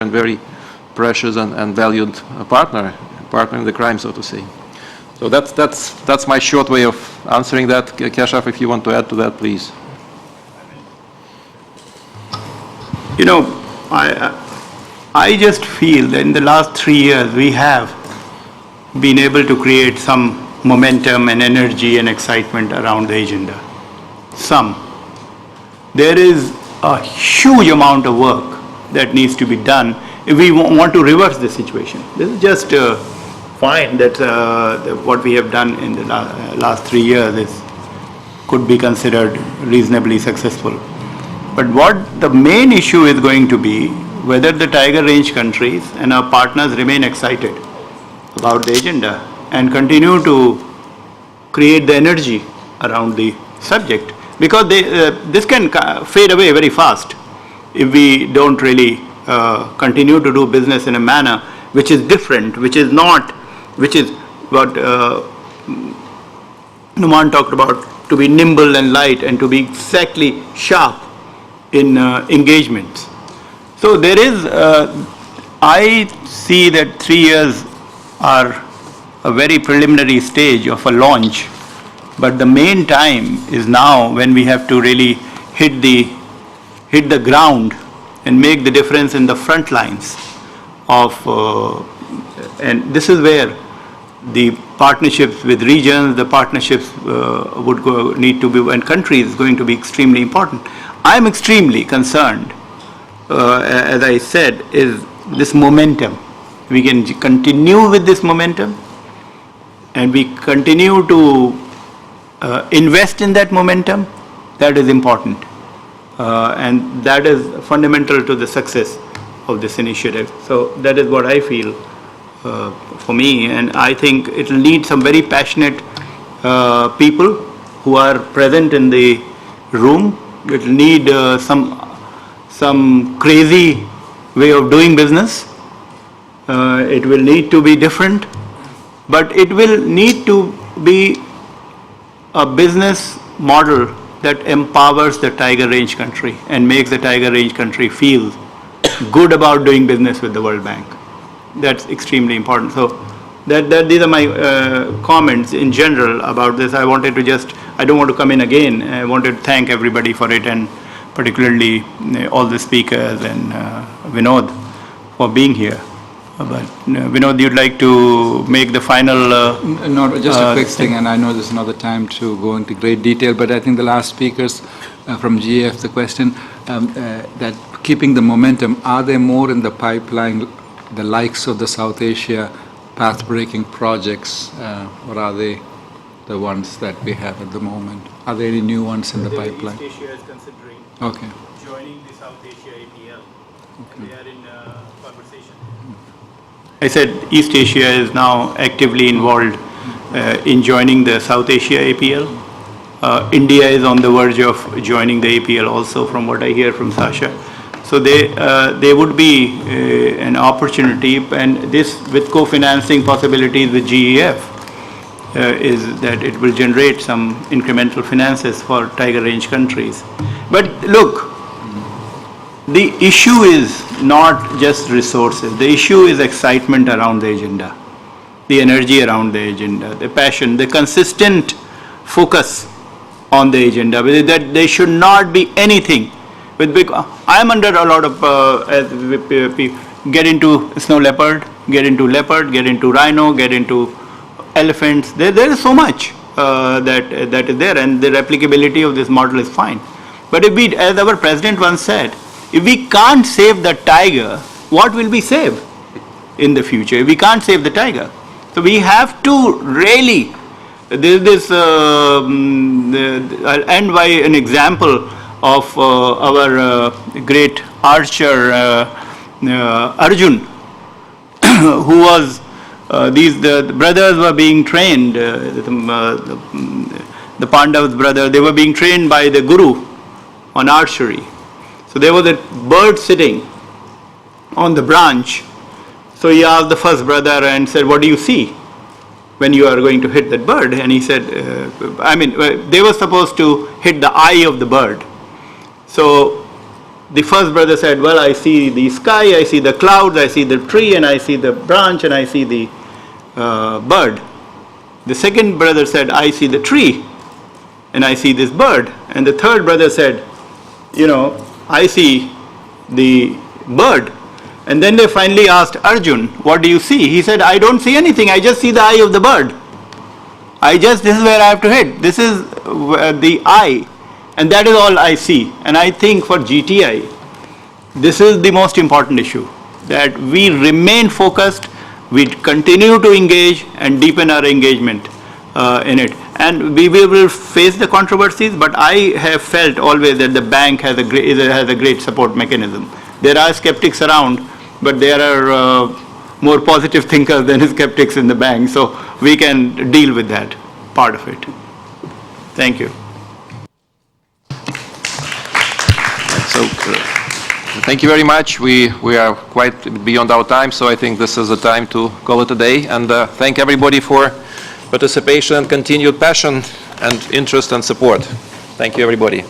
and very precious and valued partner in the crime, so to say. So that's my short way of answering that. Keshav, if you want to add to that, please. You know, I just feel that in the last 3 years we have been able to create some momentum and energy and excitement around the agenda. There is a huge amount of work that needs to be done if we want to reverse the situation. This is just fine that what we have done in the last 3 years could be considered reasonably successful. But what the main issue is going to be whether the Tiger Range countries and our partners remain excited about the agenda and continue to create the energy around the subject, because this can fade away very fast if we don't really continue to do business in a manner which is different, which is what Numan talked about, to be nimble and light and to be exactly sharp in engagements. So there is, I see that 3 years are a very preliminary stage of a launch, but the main time is now when we have to really hit the ground and make the difference in the front lines of, and this is where the partnerships with regions, the partnerships need to be, and countries is going to be extremely important. I'm extremely concerned, as I said, is this momentum. We can continue with this momentum and we continue to invest in that momentum. That is important. And that is fundamental to the success of this initiative. So that is what I feel for me, and I think it will need some very passionate people who are present in the room. It will need some crazy way of doing business. It will need to be different, but it will need to be a business model that empowers the Tiger Range country and makes the Tiger Range country feel good about doing business with the World Bank. That's extremely important. So these are my comments in general about this. I don't want to come in again. I wanted to thank everybody for it, and particularly all the speakers and Vinod for being here. But Vinod, you'd like to make the final... No, just a quick thing, and I know there's another time to go into great detail, but I think the last speakers from GAF, the question that keeping the momentum, are there more in the pipeline, the likes of the South Asia path-breaking projects, or are they the ones that we have at the moment? Are there any new ones in the pipeline? East Asia is considering joining the South Asia APL. Okay. They are in conversation. I said East Asia is now actively involved in joining the South Asia APL. India is on the verge of joining the APL also, from what I hear from Sasha. So there would be an opportunity, and this with co-financing possibilities with GEF is that it will generate some incremental finances for Tiger Range countries. But look, the issue is not just resources. The issue is excitement around the agenda, the energy around the agenda, the passion, the consistent focus on the agenda. That there should not be anything with big. I am under a lot of get into snow leopard, get into rhino, get into elephants. There is so much that is there, and the replicability of this model is fine. But if we, as our president once said, if we can't save the tiger, what will we save in the future? We can't save the tiger. So we have to really, I'll end by an example of our great archer Arjun, who was, the brothers were being trained, the Pandav's brother, they were being trained by the guru on archery. So there was a bird sitting on the branch. So he asked the first brother and said, "What do you see when you are going to hit that bird?" And he said, they were supposed to hit the eye of the bird. So the first brother said, well, I see the sky, I see the clouds, I see the tree, and I see the branch, and I see the bird. The second brother said, I see the tree, and I see this bird. And the third brother said, I see the bird. And then they finally asked Arjun, what do you see? He said, I don't see anything, I just see the eye of the bird. This is where I have to hit. This is the eye, and that is all I see. And I think for GTI, this is the most important issue, that we remain focused, we continue to engage and deepen our engagement in it. And we will face the controversies, but I have felt always that the bank has a great support mechanism. There are skeptics around, but there are more positive thinkers than skeptics in the bank, so we can deal with that part of it. Thank you. So, thank you very much. We are quite beyond our time, so I think this is the time to call it a day. And thank everybody for participation and continued passion and interest and support. Thank you, everybody.